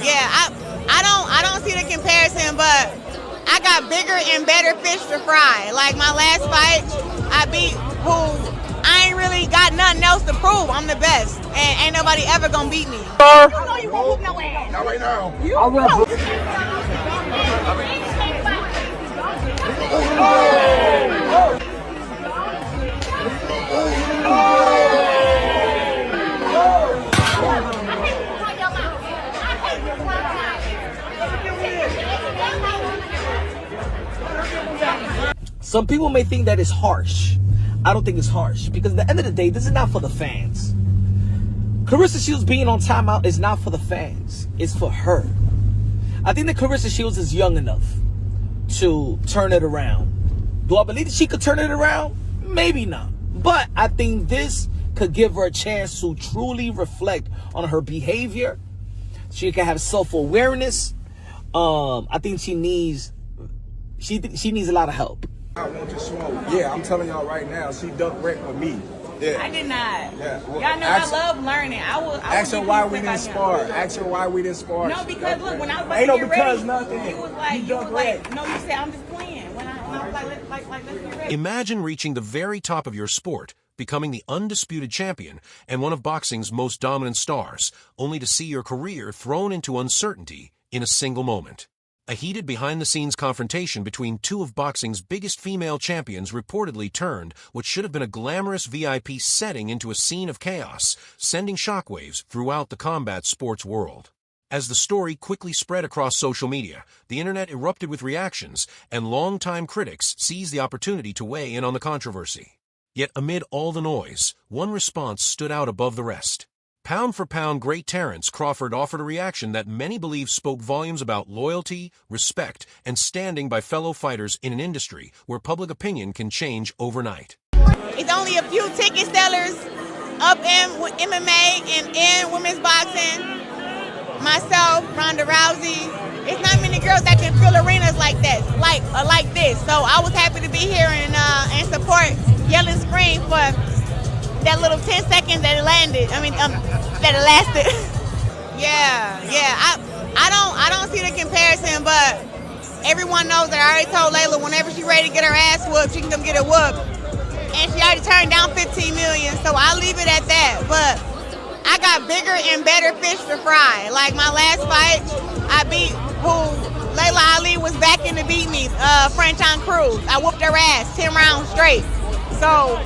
Yeah, I don't see the comparison, but I got bigger and better fish to fry. Like my last fight, I beat who I ain't really got nothing else to prove. I'm the best, and ain't nobody ever gonna beat me. I know you won't whoop no ass. Not right now. I will. Some people may think that it's harsh. I don't think it's harsh because at the end of the day, this is not for the fans. Claressa Shields being on timeout is not for the fans. It's for her. I think that Claressa Shields is young enough to turn it around. Do I believe that she could turn it around? Maybe not. But I think this could give her a chance to truly reflect on her behavior. She can have self-awareness. I think she needs a lot of help. I want to smoke. Yeah, I'm telling y'all right now, she duck wrecked with me. Yeah. I did not. Yeah. Well, y'all know I love learning. I will ask her why we didn't spar. Ask her why we didn't spar. No, because look, when I was about ain't to no get because ready, nothing. you was like, no, you said I'm just playing. When I was like, let's get ready. Imagine reaching the very top of your sport, becoming the undisputed champion and one of boxing's most dominant stars, only to see your career thrown into uncertainty in a single moment. A heated behind-the-scenes confrontation between two of boxing's biggest female champions reportedly turned what should have been a glamorous VIP setting into a scene of chaos, sending shockwaves throughout the combat sports world. As the story quickly spread across social media, the internet erupted with reactions, and longtime critics seized the opportunity to weigh in on the controversy. Yet amid all the noise, one response stood out above the rest. Pound-for-pound great Terence Crawford offered a reaction that many believe spoke volumes about loyalty, respect, and standing by fellow fighters in an industry where public opinion can change overnight. It's only a few ticket sellers up in MMA and in women's boxing. Myself, Ronda Rousey. It's not many girls that can fill arenas like that, like this. So I was happy to be here and support Yell and Scream for that little 10 seconds that it landed. That it lasted. yeah. I don't see the comparison, but everyone knows that I already told Layla whenever she's ready to get her ass whooped, she can come get her whooped. And she already turned down $15 million, so I'll leave it at that. But I got bigger and better fish to fry. Like my last fight, I beat who Layla Ali was backing to beat me, French on Cruz. I whooped her ass 10 rounds straight. So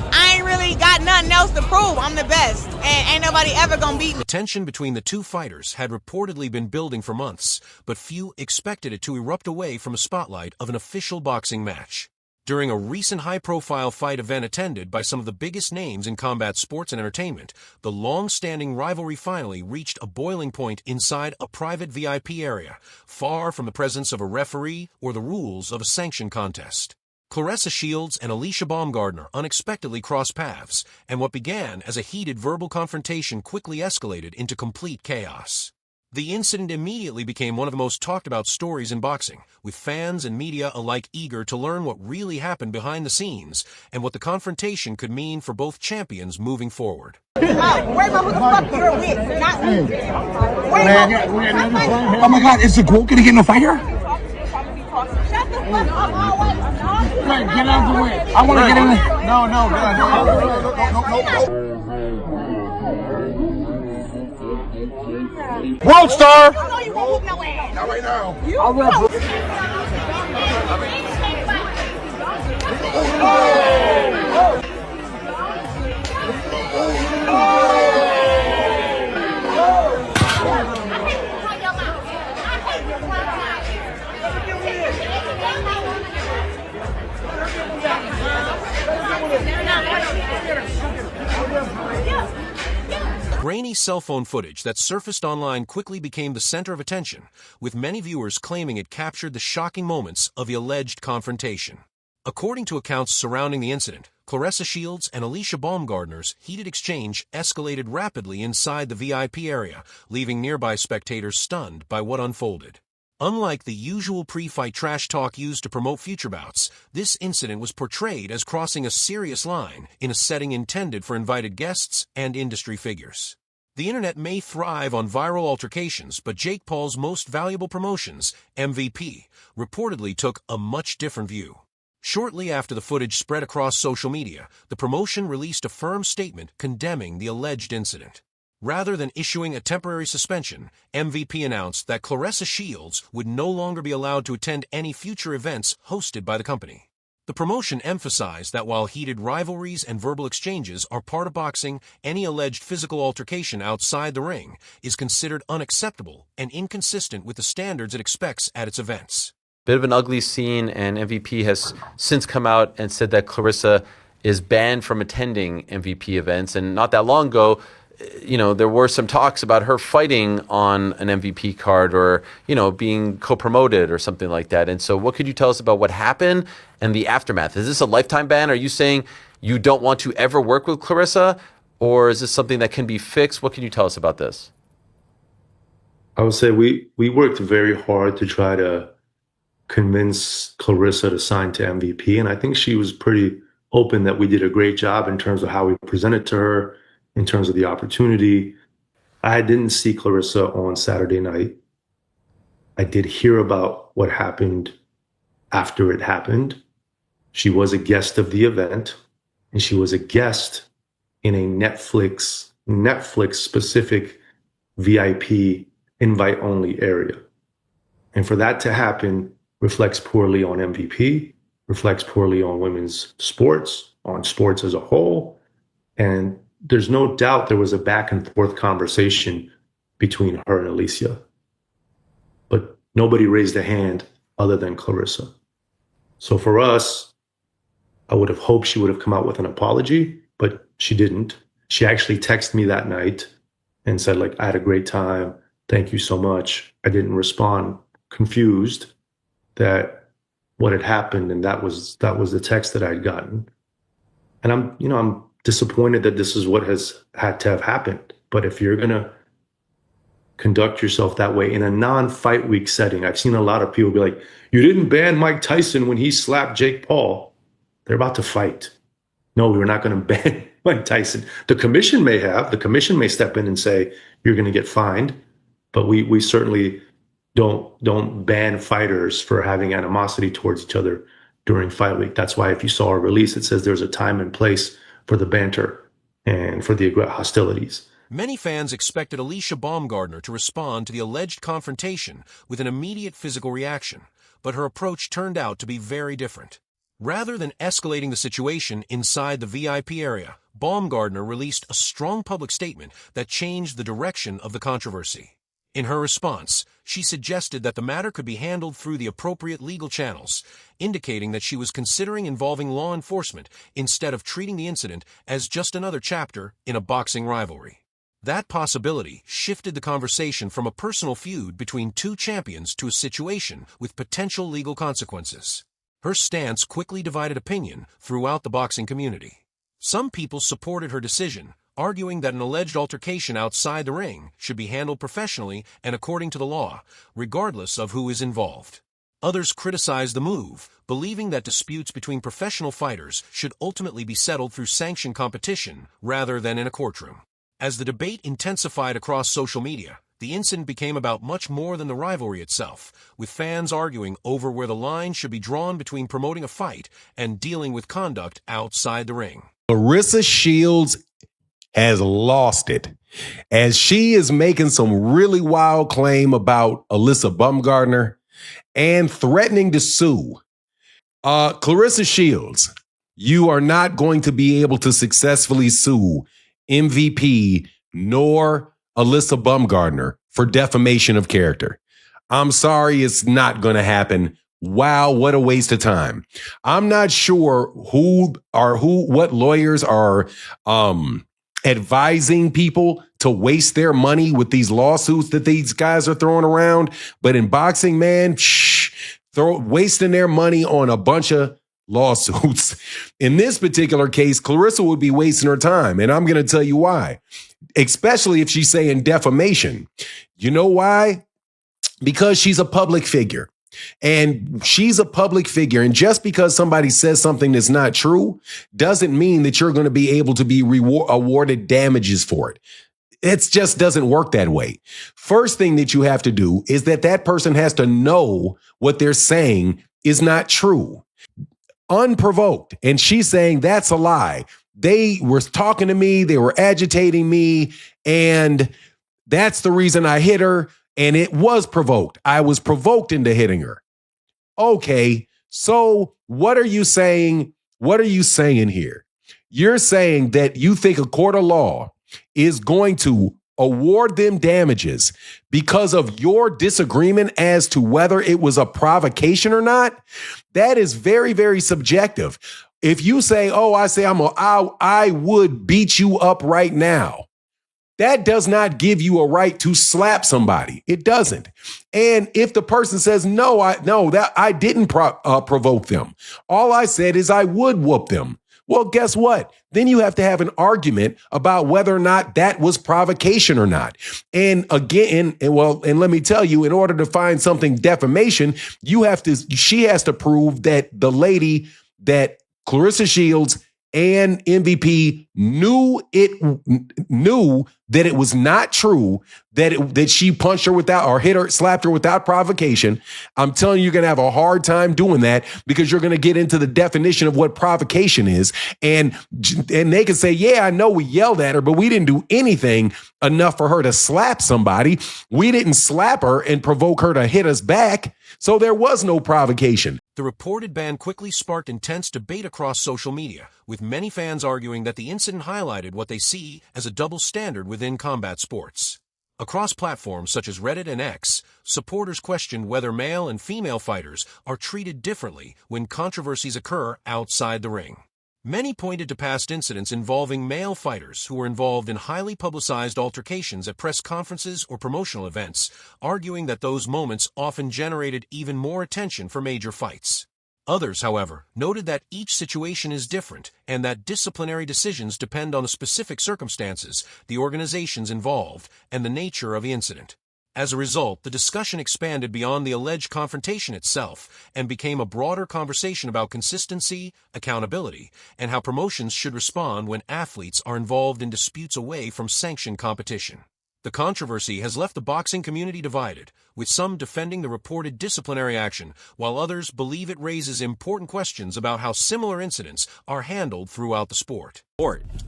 I ain't really got nothing else to prove. I'm the best, and ain't nobody ever gonna beat me. The tension between the two fighters had reportedly been building for months, but few expected it to erupt away from a spotlight of an official boxing match. During a recent high-profile fight event attended by some of the biggest names in combat sports and entertainment, the long-standing rivalry finally reached a boiling point inside a private VIP area, far from the presence of a referee or the rules of a sanctioned contest. Claressa Shields and Alicia Baumgardner unexpectedly crossed paths, and what began as a heated verbal confrontation quickly escalated into complete chaos. The incident immediately became one of the most talked-about stories in boxing, with fans and media alike eager to learn what really happened behind the scenes and what the confrontation could mean for both champions moving forward. Worry about who the fuck you're with, not me. Oh my God, is the girl gonna get in a fight here? Shut the fuck up always. Get out of the way. I want to get in there. No. World Star. I know you won't whoop no ass. Not right now. I will. Grainy cell phone footage that surfaced online quickly became the center of attention, with many viewers claiming it captured the shocking moments of the alleged confrontation. According to accounts surrounding the incident, Claressa Shields and Alicia Baumgardner's heated exchange escalated rapidly inside the VIP area, leaving nearby spectators stunned by what unfolded. Unlike the usual pre-fight trash talk used to promote future bouts, this incident was portrayed as crossing a serious line in a setting intended for invited guests and industry figures. The internet may thrive on viral altercations, but Jake Paul's most valuable promotions, MVP, reportedly took a much different view. Shortly after the footage spread across social media, the promotion released a firm statement condemning the alleged incident. Rather than issuing a temporary suspension, MVP announced that Claressa Shields would no longer be allowed to attend any future events hosted by the company. The promotion emphasized that while heated rivalries and verbal exchanges are part of boxing, any alleged physical altercation outside the ring is considered unacceptable and inconsistent with the standards it expects at its events. Bit of an ugly scene, and MVP has since come out and said that Claressa is banned from attending MVP events. And not that long ago, there were some talks about her fighting on an MVP card or, being co-promoted or something like that. And so what could you tell us about what happened and the aftermath? Is this a lifetime ban? Are you saying you don't want to ever work with Claressa, or is this something that can be fixed? What can you tell us about this? I would say we worked very hard to try to convince Claressa to sign to MVP. And I think she was pretty open that we did a great job in terms of how we presented to her, in terms of the opportunity. I didn't see Claressa on Saturday night. I did hear about what happened after it happened. She was a guest of the event, and she was a guest in a Netflix specific VIP invite only area. And for that to happen reflects poorly on MVP, reflects poorly on women's sports, on sports as a whole. And there's no doubt there was a back and forth conversation between her and Alicia, but nobody raised a hand other than Claressa. So for us, I would have hoped she would have come out with an apology, but she didn't. She actually texted me that night and said, I had a great time. Thank you so much. I didn't respond, confused that what had happened, and that was the text that I had gotten. And I'm disappointed that this is what has had to have happened. But if you're going to conduct yourself that way in a non-fight week setting, I've seen a lot of people be like, you didn't ban Mike Tyson when he slapped Jake Paul. They're about to fight. No, we're not going to ban Mike Tyson. The commission may have. The commission may step in and say, you're going to get fined. But we certainly don't ban fighters for having animosity towards each other during fight week. That's why if you saw a release, it says there's a time and place for the banter and for the hostilities. Many fans expected Alicia Baumgardner to respond to the alleged confrontation with an immediate physical reaction, but her approach turned out to be very different. Rather than escalating the situation inside the VIP area, Baumgardner released a strong public statement that changed the direction of the controversy. In her response, she suggested that the matter could be handled through the appropriate legal channels, indicating that she was considering involving law enforcement instead of treating the incident as just another chapter in a boxing rivalry. That possibility shifted the conversation from a personal feud between two champions to a situation with potential legal consequences. Her stance quickly divided opinion throughout the boxing community. Some people supported her decision, arguing that an alleged altercation outside the ring should be handled professionally and according to the law, regardless of who is involved. Others criticized the move, believing that disputes between professional fighters should ultimately be settled through sanctioned competition rather than in a courtroom. As the debate intensified across social media, the incident became about much more than the rivalry itself, with fans arguing over where the line should be drawn between promoting a fight and dealing with conduct outside the ring. Claressa Shields has lost it, as she is making some really wild claim about Alyssa Baumgardner and threatening to sue. Claressa Shields, you are not going to be able to successfully sue MVP nor Alyssa Baumgardner for defamation of character. I'm sorry, it's not going to happen. Wow, what a waste of time. I'm not sure what lawyers are advising people to waste their money with these lawsuits that these guys are throwing around. But in boxing, man, wasting their money on a bunch of lawsuits. In this particular case, Claressa would be wasting her time. And I'm going to tell you why, especially if she's saying defamation. You know why? Because she's a public figure. And she's a public figure. And just because somebody says something that's not true doesn't mean that you're going to be able to be awarded damages for it. it just doesn't work that way. First thing that you have to do is that person has to know what they're saying is not true. Unprovoked. And she's saying that's a lie. They were talking to me. They were agitating me. And that's the reason I hit her. And it was provoked. I was provoked into hitting her. Okay. So what are you saying? What are you saying here? You're saying that you think a court of law is going to award them damages because of your disagreement as to whether it was a provocation or not? That is very, very subjective. If you say, oh, I would beat you up right now, that does not give you a right to slap somebody. It doesn't. And if the person says, I didn't provoke them. All I said is I would whoop them. Well, guess what? Then you have to have an argument about whether or not that was provocation or not. And again, and let me tell you, in order to find something defamation, she has to prove that the lady, that Claressa Shields and MVP knew that it was not true, that she punched her without, or hit her, slapped her without provocation. I'm telling you, you're going to have a hard time doing that, because you're going to get into the definition of what provocation is. And they can say, yeah, I know we yelled at her, but we didn't do anything enough for her to slap somebody. We didn't slap her and provoke her to hit us back. So there was no provocation. The reported ban quickly sparked intense debate across social media, with many fans arguing that the incident highlighted what they see as a double standard within combat sports. Across platforms such as Reddit and X, supporters questioned whether male and female fighters are treated differently when controversies occur outside the ring. Many pointed to past incidents involving male fighters who were involved in highly publicized altercations at press conferences or promotional events, arguing that those moments often generated even more attention for major fights. Others, however, noted that each situation is different and that disciplinary decisions depend on the specific circumstances, the organizations involved, and the nature of the incident. As a result, the discussion expanded beyond the alleged confrontation itself and became a broader conversation about consistency, accountability, and how promotions should respond when athletes are involved in disputes away from sanctioned competition. The controversy has left the boxing community divided, with some defending the reported disciplinary action, while others believe it raises important questions about how similar incidents are handled throughout the sport.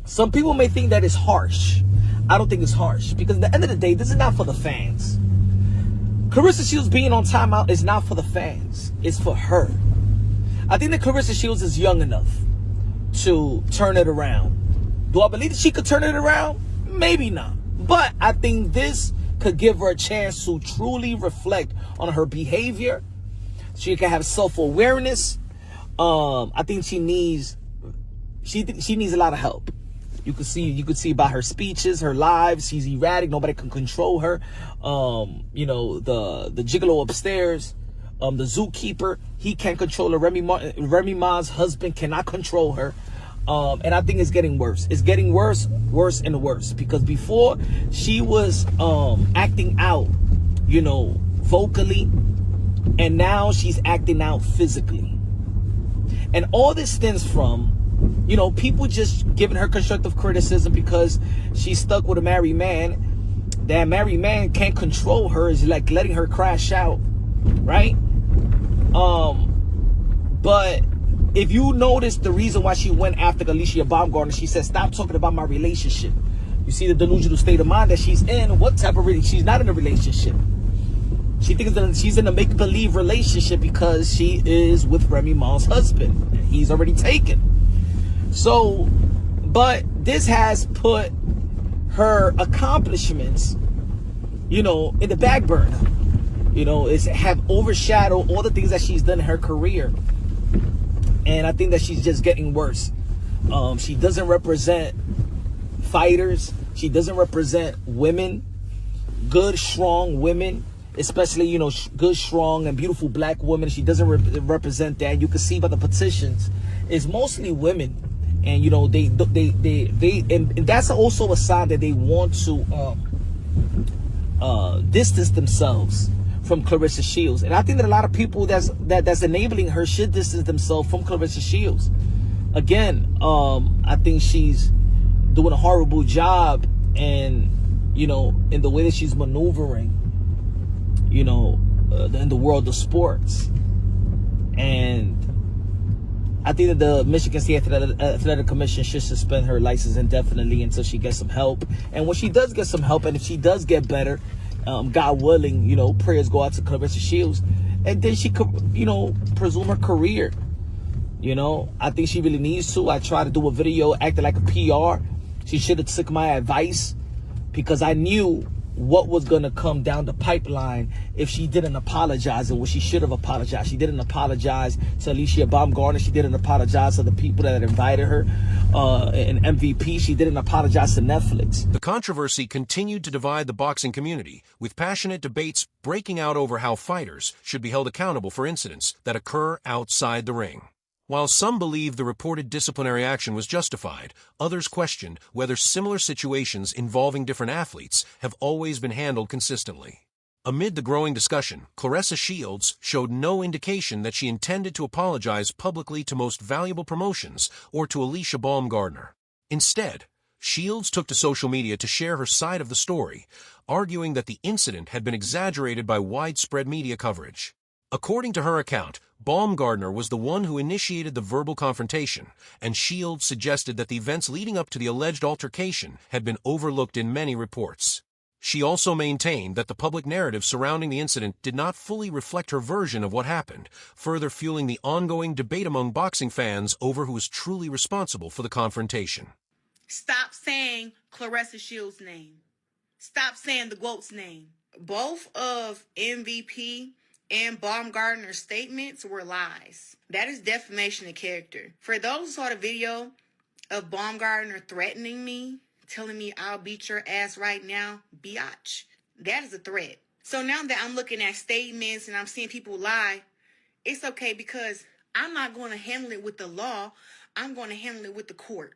Some people may think that it's harsh. I don't think it's harsh, because at the end of the day, this is not for the fans. Claressa Shields being on timeout is not for the fans. It's for her. I think that Claressa Shields is young enough to turn it around. Do I believe that she could turn it around? Maybe not. But I think this could give her a chance to truly reflect on her behavior. She can have self-awareness. I think she needs a lot of help. You could see by her speeches, her lives, she's erratic. Nobody can control her. The gigolo upstairs, the zookeeper, he can't control her. Remy Ma's husband cannot control her. And I think it's getting worse. It's getting worse and worse, because before she was acting out, vocally, and now she's acting out physically. And all this stems from, people just giving her constructive criticism because she's stuck with a married man. That married man can't control her, is like letting her crash out, right? But if you notice the reason why she went after Alicia Baumgartner, she said, stop talking about my relationship. You see the delusional state of mind that she's in. What type of relationship? She's not in a relationship. She thinks that she's in a make-believe relationship because she is with Remy Ma's husband. He's already taken. So, but this has put her accomplishments, in the back burner. It's have overshadowed all the things that she's done in her career. And I think that she's just getting worse. She doesn't represent fighters. She doesn't represent women, good, strong women, especially, good, strong, and beautiful black women. She doesn't represent that. You can see by the petitions, it's mostly women. And, and that's also a sign that they want to distance themselves from Claressa Shields. And I think that a lot of people that's enabling her should distance themselves from Claressa Shields. Again, I think she's doing a horrible job, and you know, in the way that she's maneuvering, you know, in the world of sports. And I think that the Michigan State Athletic Commission should suspend her license indefinitely until she gets some help. And when she does get some help, and if she does get better, God willing, you know, prayers go out to Claressa Shields, and then she could, you know, resume her career. You know, I think she really needs to. I tried to do a video acting like a PR. She should have took my advice, because I knew what was going to come down the pipeline if she didn't apologize, and what she should have apologized. She didn't apologize to Alicia Baumgartner. She didn't apologize to the people that invited her in MVP. She didn't apologize to Netflix. The controversy continued to divide the boxing community, with passionate debates breaking out over how fighters should be held accountable for incidents that occur outside the ring. While some believed the reported disciplinary action was justified, others questioned whether similar situations involving different athletes have always been handled consistently. Amid the growing discussion, Claressa Shields showed no indication that she intended to apologize publicly to Most Valuable Promotions or to Alicia Baumgartner. Instead, Shields took to social media to share her side of the story, arguing that the incident had been exaggerated by widespread media coverage. According to her account, Baumgartner was the one who initiated the verbal confrontation, and Shields suggested that the events leading up to the alleged altercation had been overlooked in many reports. She also maintained that the public narrative surrounding the incident did not fully reflect her version of what happened, further fueling the ongoing debate among boxing fans over who was truly responsible for the confrontation. Stop saying Claressa Shields' name. Stop saying the GOAT's name. Both of MVP and Baumgartner's statements were lies. That is defamation of character. For those who saw the video of Baumgartner threatening me, telling me I'll beat your ass right now, biatch, that is a threat. So now that I'm looking at statements and I'm seeing people lie, it's okay, because I'm not going to handle it with the law. I'm going to handle it with the court.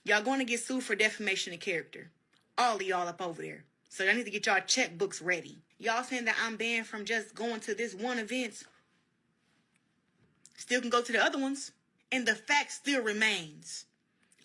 Y'all going to get sued for defamation of character. All of y'all up over there. So y'all need to get y'all checkbooks ready. Y'all saying that I'm banned from just going to this one event. Still can go to the other ones. And the fact still remains.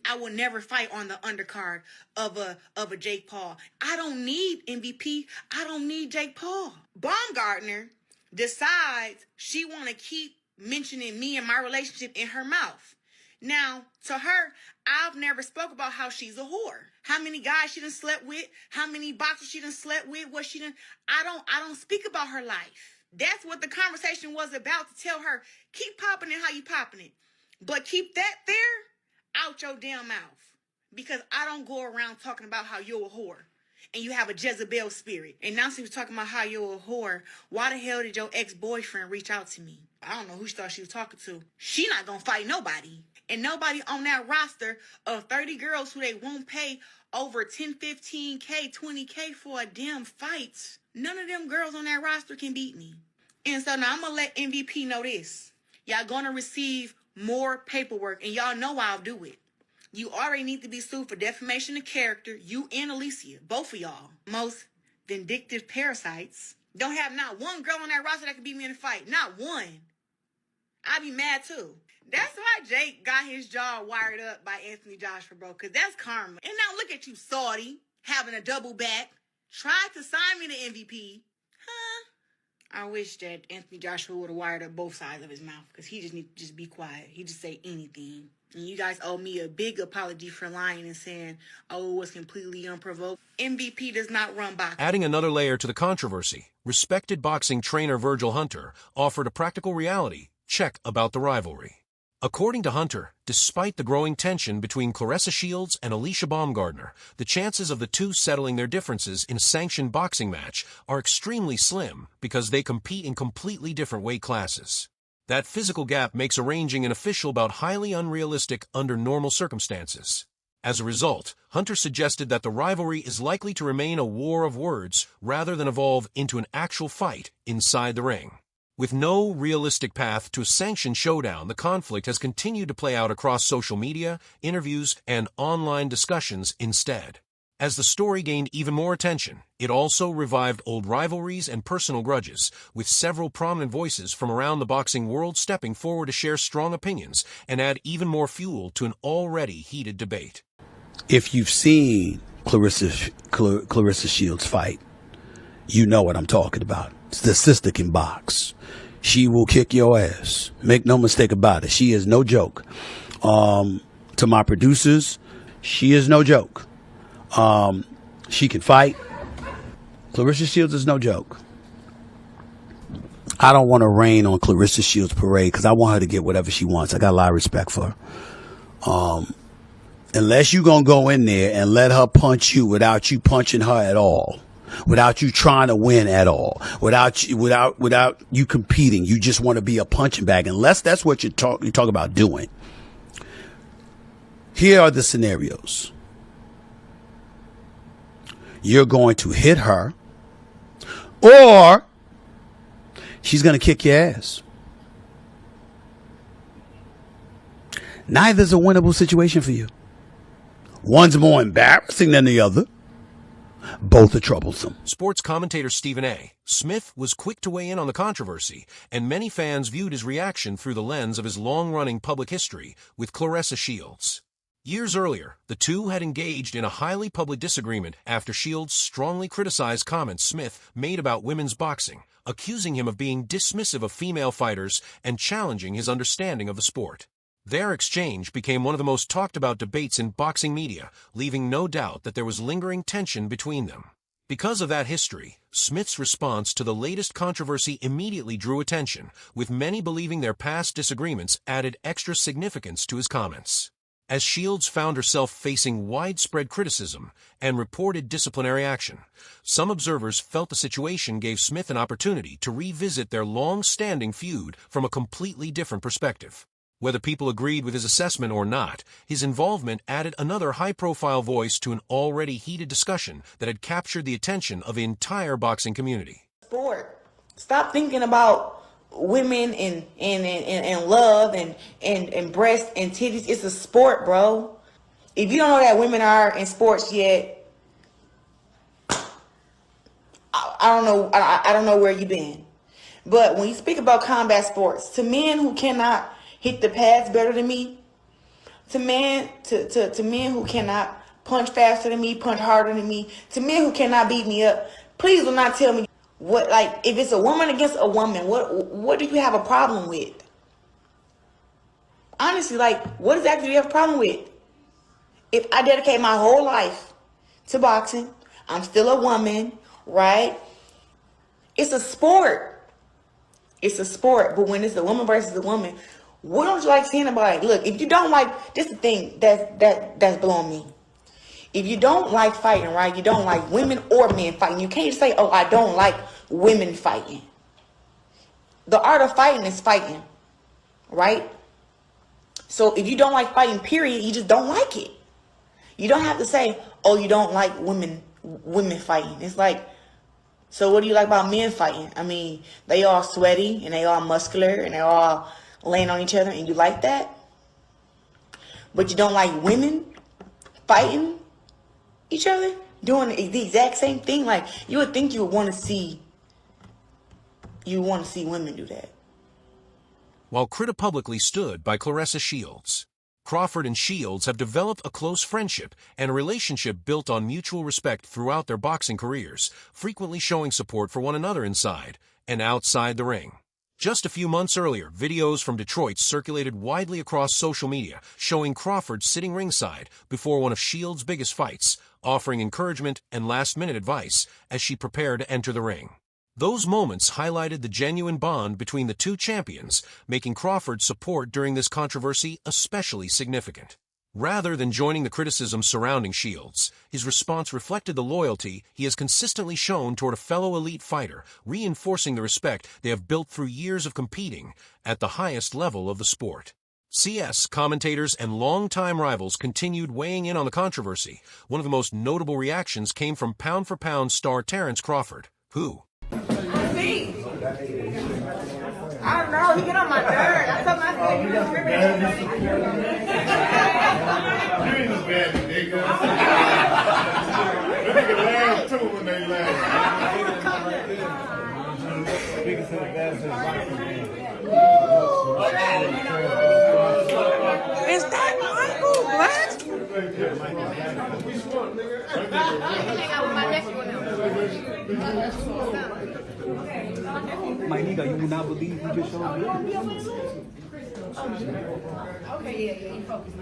I will never fight on the undercard of a Jake Paul. I don't need MVP. I don't need Jake Paul. Baumgartner decides she want to keep mentioning me and my relationship in her mouth. Now, to her, I've never spoke about how she's a whore. How many guys she done slept with, how many boxers she done slept with, what she done. I don't speak about her life. That's what the conversation was about, to tell her, keep popping it how you popping it. But keep that there out your damn mouth. Because I don't go around talking about how you're a whore and you have a Jezebel spirit. And now she was talking about how you're a whore. Why the hell did your ex-boyfriend reach out to me? I don't know who she thought she was talking to. She not gonna fight nobody. And nobody on that roster of 30 girls who they won't pay over 10, 15K, 20K for a damn fight. None of them girls on that roster can beat me. And so now I'm going to let MVP know this. Y'all going to receive more paperwork, and y'all know I'll do it. You already need to be sued for defamation of character, you and Alicia, both of y'all. Most vindictive parasites. Don't have not one girl on that roster that can beat me in a fight. Not one. I'd be mad too. That's why Jake got his jaw wired up by Anthony Joshua, bro, because that's karma. And now look at you, Saudi, having a double back. Tried to sign me to MVP. Huh? I wish that Anthony Joshua would have wired up both sides of his mouth, because he just need to just be quiet. He just say anything. And you guys owe me a big apology for lying and saying, oh, it was completely unprovoked. MVP does not run boxing. Adding another layer to the controversy, respected boxing trainer Virgil Hunter offered a practical reality check about the rivalry. According to Hunter, despite the growing tension between Claressa Shields and Alicia Baumgartner, the chances of the two settling their differences in a sanctioned boxing match are extremely slim because they compete in completely different weight classes. That physical gap makes arranging an official bout highly unrealistic under normal circumstances. As a result, Hunter suggested that the rivalry is likely to remain a war of words rather than evolve into an actual fight inside the ring. With no realistic path to a sanctioned showdown, the conflict has continued to play out across social media, interviews, and online discussions instead. As the story gained even more attention, it also revived old rivalries and personal grudges, with several prominent voices from around the boxing world stepping forward to share strong opinions and add even more fuel to an already heated debate. If you've seen Claressa Shields fight, you know what I'm talking about. The sister can box. She will kick your ass. Make no mistake about it. She is no joke. To my producers, she is no joke. She can fight. Claressa Shields is no joke. I don't want to rain on Claressa Shields' parade because I want her to get whatever she wants. I got a lot of respect for her. Unless you're going to go in there and let her punch you without you punching her at all, without you trying to win at all, without you competing, you just want to be a punching bag. Unless that's what you talk about doing. Here are the scenarios. You're going to hit her, or she's going to kick your ass. Neither's a winnable situation for you. One's more embarrassing than the other. Both are troublesome. Sports commentator Stephen A. Smith was quick to weigh in on the controversy, and many fans viewed his reaction through the lens of his long-running public history with Claressa Shields. Years earlier, the two had engaged in a highly public disagreement after Shields strongly criticized comments Smith made about women's boxing, accusing him of being dismissive of female fighters and challenging his understanding of the sport. Their exchange became one of the most talked-about debates in boxing media, leaving no doubt that there was lingering tension between them. Because of that history, Smith's response to the latest controversy immediately drew attention, with many believing their past disagreements added extra significance to his comments. As Shields found herself facing widespread criticism and reported disciplinary action, some observers felt the situation gave Smith an opportunity to revisit their long-standing feud from a completely different perspective. Whether people agreed with his assessment or not, his involvement added another high-profile voice to an already heated discussion that had captured the attention of the entire boxing community. Sport. Stop thinking about women and love and breasts and titties. It's a sport, bro. If you don't know that women are in sports yet, I don't know where you've been. But when you speak about combat sports, to men who cannot hit the pads better than me, to men who cannot punch faster than me, punch harder than me, to men who cannot beat me up, please do not tell me what, like, if it's a woman against a woman, what do you have a problem with? Honestly, like, what exactly do you have a problem with? If I dedicate my whole life to boxing, I'm still a woman, right? It's a sport. It's a sport, but when it's a woman versus a woman, what don't you like seeing about it? Look, if you don't like, this is the thing that's blowing me. If you don't like fighting, right? You don't like women or men fighting. You can't say, oh, I don't like women fighting. The art of fighting is fighting, right? So if you don't like fighting, period, you just don't like it. You don't have to say, oh, you don't like women fighting. It's like, so what do you like about men fighting? I mean, they all sweaty and they all muscular and they all laying on each other, and you like that? But you don't like women fighting each other, doing the exact same thing? Like, you would think you would want to see women do that. While Critta publicly stood by Claressa Shields, Crawford and Shields have developed a close friendship and a relationship built on mutual respect throughout their boxing careers, frequently showing support for one another inside and outside the ring. Just a few months earlier, videos from Detroit circulated widely across social media, showing Crawford sitting ringside before one of Shields' biggest fights, offering encouragement and last-minute advice as she prepared to enter the ring. Those moments highlighted the genuine bond between the two champions, making Crawford's support during this controversy especially significant. Rather than joining the criticism surrounding Shields, his response reflected the loyalty he has consistently shown toward a fellow elite fighter, reinforcing the respect they have built through years of competing at the highest level of the sport. CS commentators and longtime rivals continued weighing in on the controversy. One of the most notable reactions came from pound-for-pound star Terence Crawford, who, I don't know, he get on my nerves. I told myself, you don't remember. Is that Michael Black? Nita, you will not believe you just showed me. Okay, yeah, you focus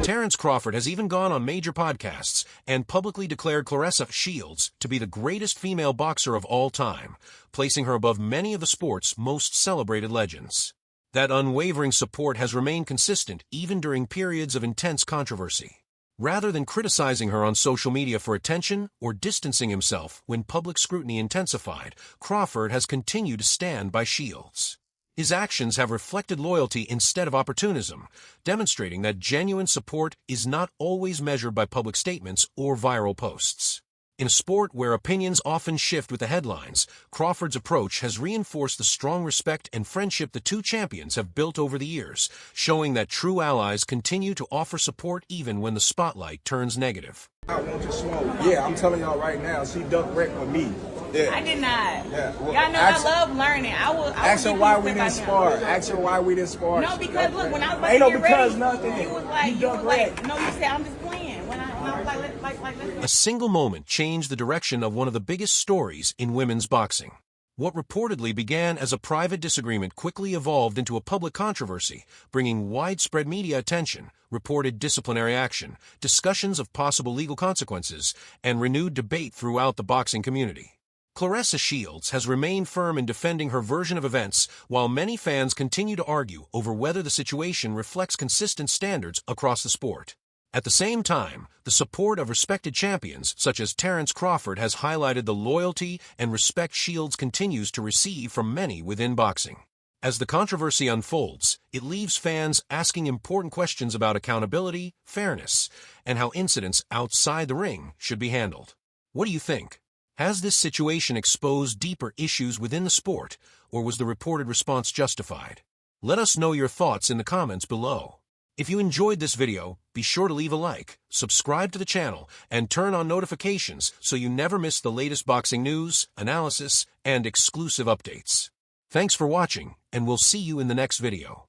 Terence Crawford has even gone on major podcasts and publicly declared Claressa Shields to be the greatest female boxer of all time, placing her above many of the sport's most celebrated legends. That unwavering support has remained consistent even during periods of intense controversy. Rather than criticizing her on social media for attention or distancing himself when public scrutiny intensified, Crawford has continued to stand by Shields. His actions have reflected loyalty instead of opportunism, demonstrating that genuine support is not always measured by public statements or viral posts. In a sport where opinions often shift with the headlines, Crawford's approach has reinforced the strong respect and friendship the two champions have built over the years, showing that true allies continue to offer support even when the spotlight turns negative. I want to smoke. Yeah, I'm telling y'all right now, she duck wrecked with me. Yeah. I did not. Yeah. Well, y'all know I love learning. I will ask her why we didn't spar. Ask her why we didn't spar. No, because look, when I was about ain't to no get because ready, nothing. you was like, no, you said I'm just playing. When I was like, a single moment changed the direction of one of the biggest stories in women's boxing. What reportedly began as a private disagreement quickly evolved into a public controversy, bringing widespread media attention, reported disciplinary action, discussions of possible legal consequences, and renewed debate throughout the boxing community. Claressa Shields has remained firm in defending her version of events, while many fans continue to argue over whether the situation reflects consistent standards across the sport. At the same time, the support of respected champions, such as Terence Crawford, has highlighted the loyalty and respect Shields continues to receive from many within boxing. As the controversy unfolds, it leaves fans asking important questions about accountability, fairness, and how incidents outside the ring should be handled. What do you think? Has this situation exposed deeper issues within the sport, or was the reported response justified? Let us know your thoughts in the comments below. If you enjoyed this video, be sure to leave a like, subscribe to the channel, and turn on notifications so you never miss the latest boxing news, analysis, and exclusive updates. Thanks for watching, and we'll see you in the next video.